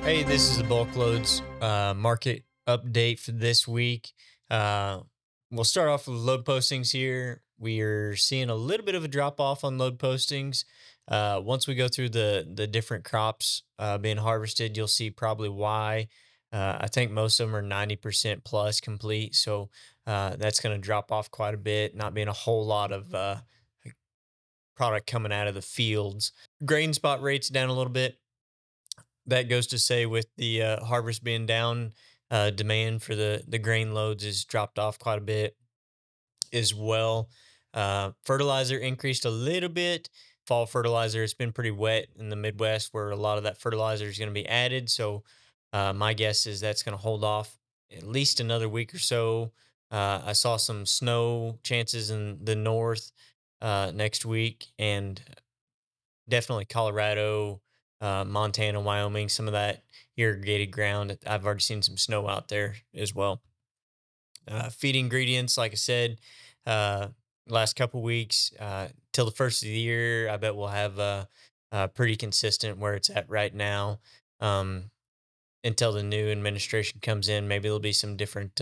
Hey, this is the bulk loads market update for this week. Uh, we'll start off with load postings here. We are seeing a little bit of a drop off on load postings. Once we go through the different crops being harvested, you'll see probably why. I think most of them are 90% plus complete, so that's going to drop off quite a bit. Not being a whole lot of product coming out of the fields. Grain spot rates down a little bit. That goes to say with the harvest being down, demand for the grain loads has dropped off quite a bit as well. Fertilizer increased a little bit. Fall fertilizer, it's been pretty wet in the Midwest where a lot of that fertilizer is going to be added. So my guess is that's going to hold off at least another week or so. I saw some snow chances in the north next week, and definitely Colorado, Montana, Wyoming, some of that irrigated ground. I've already seen some snow out there as well. Feed ingredients, like I said, uh, last couple weeks till the first of the year, I bet we'll have pretty consistent where it's at right now. Um, until the new administration comes in, maybe there'll be some different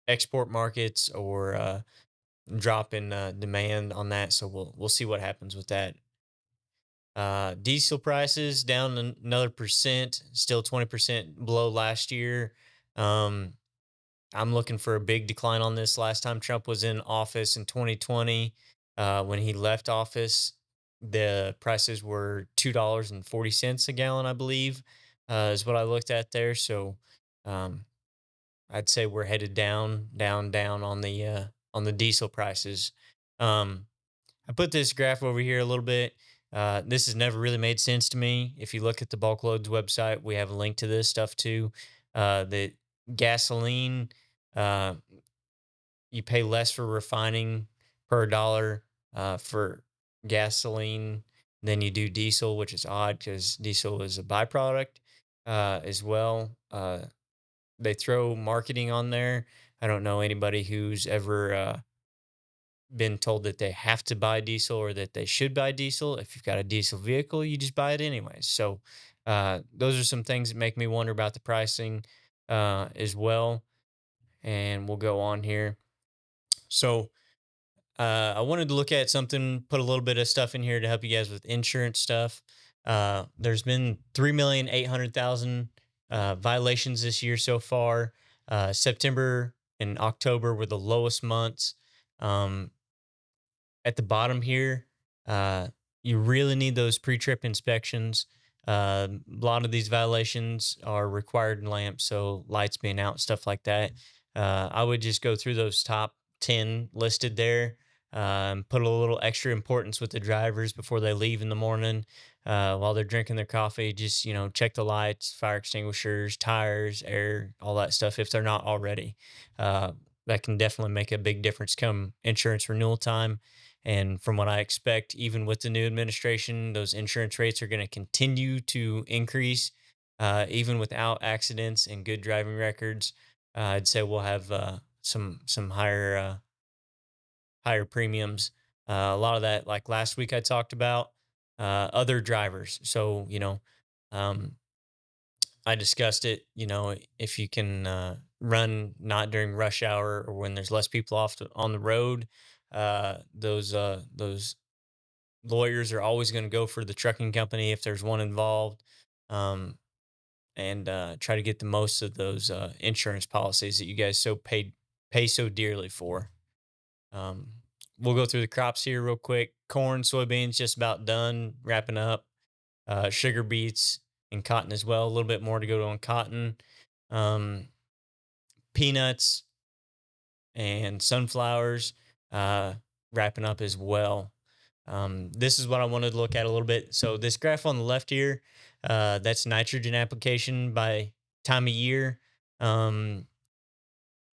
export markets or drop in demand on that. So we'll see what happens with that. Diesel prices down another percent, still 20% below last year. Um, I'm looking for a big decline on this. Last time Trump was in office in 2020, when he left office, the prices were $2.40 a gallon, I believe, is what I looked at there. So um, I'd say we're headed down, down, down on the diesel prices. Um, I put this graph over here a little bit. This has never really made sense to me. If you look at the bulk loads website, we have a link to this stuff too. The gasoline, uh, you pay less for refining per dollar for gasoline than you do diesel, which is odd because diesel is a byproduct as well. They throw marketing on there. I don't know anybody who's ever been told that they have to buy diesel or that they should buy diesel. If you've got a diesel vehicle, you just buy it anyways. So those are some things that make me wonder about the pricing as well. And we'll go on here. So I wanted to look at something, put a little bit of stuff in here to help you guys with insurance stuff. There's been 3,800,000 violations this year so far. September and October were the lowest months. Um, at the bottom here, uh, you really need those pre-trip inspections. A lot of these violations are required in lamps, so lights being out, stuff like that. I would just go through those top 10 listed there. Put a little extra importance with the drivers before they leave in the morning, while they're drinking their coffee. Just check the lights, fire extinguishers, tires, air, all that stuff if they're not already. Uh, that can definitely make a big difference come insurance renewal time. And from what I expect, even with the new administration, those insurance rates are going to continue to increase, even without accidents and good driving records. I'd say we'll have some higher premiums. A lot of that, like last week, I talked about other drivers. So um, I discussed it. If you can run not during rush hour or when there's less people on the road, those lawyers are always going to go for the trucking company if there's one involved, um, and try to get the most of those insurance policies that you guys pay so dearly for. Um, we'll go through the crops here real quick. Corn, soybeans, just about done, wrapping up. Sugar beets and cotton as well. A little bit more to go on cotton. Um, Peanuts and sunflowers, uh, wrapping up as well. This is what I wanted to look at a little bit. So this graph on the left here, that's nitrogen application by time of year. Um,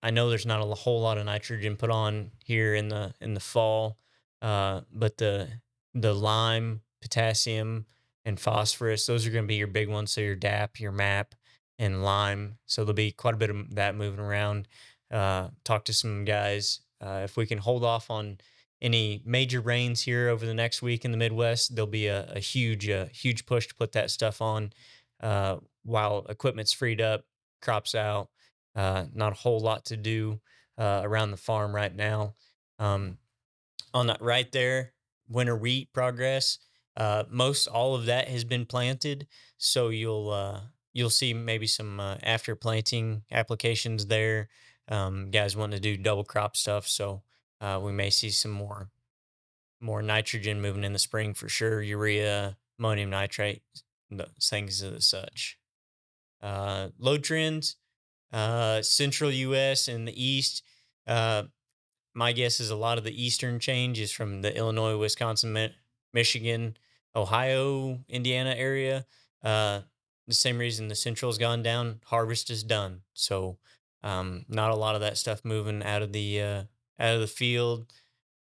I know there's not a whole lot of nitrogen put on here in the fall, but the lime, potassium, and phosphorus, those are going to be your big ones. So your DAP, your MAP, and lime. So there'll be quite a bit of that moving around. Talk to some guys. If we can hold off on any major rains here over the next week in the Midwest, there'll be a huge push to put that stuff on. while equipment's freed up, crops out. Not a whole lot to do around the farm right now. Um, on that right there, winter wheat progress. Most all of that has been planted, so you'll see maybe some after planting applications there. Guys want to do double crop stuff, so we may see some more nitrogen moving in the spring for sure. Urea, ammonium nitrate, those things of the such. Load trends, central U.S. and the east. Uh, my guess is a lot of the eastern change is from the Illinois, Wisconsin, Michigan, Ohio, Indiana area. Uh, the same reason the central's gone down. Harvest is done, so not a lot of that stuff moving out of the field.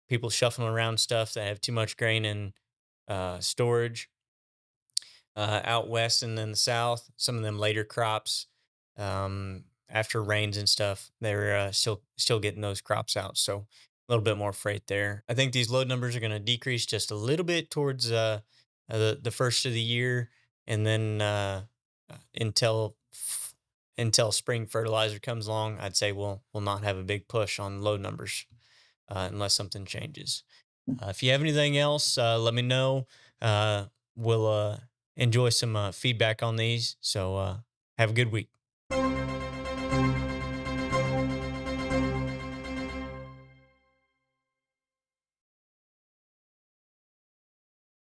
People shuffling around stuff that have too much grain in storage out west and then the south. Some of them later crops after rains and stuff, they're still getting those crops out. So a little bit more freight there. I think these load numbers are going to decrease just a little bit towards the first of the year, and then until until spring fertilizer comes along, I'd say we'll not have a big push on load numbers unless something changes. If you have anything else, let me know. We'll enjoy some feedback on these. So have a good week.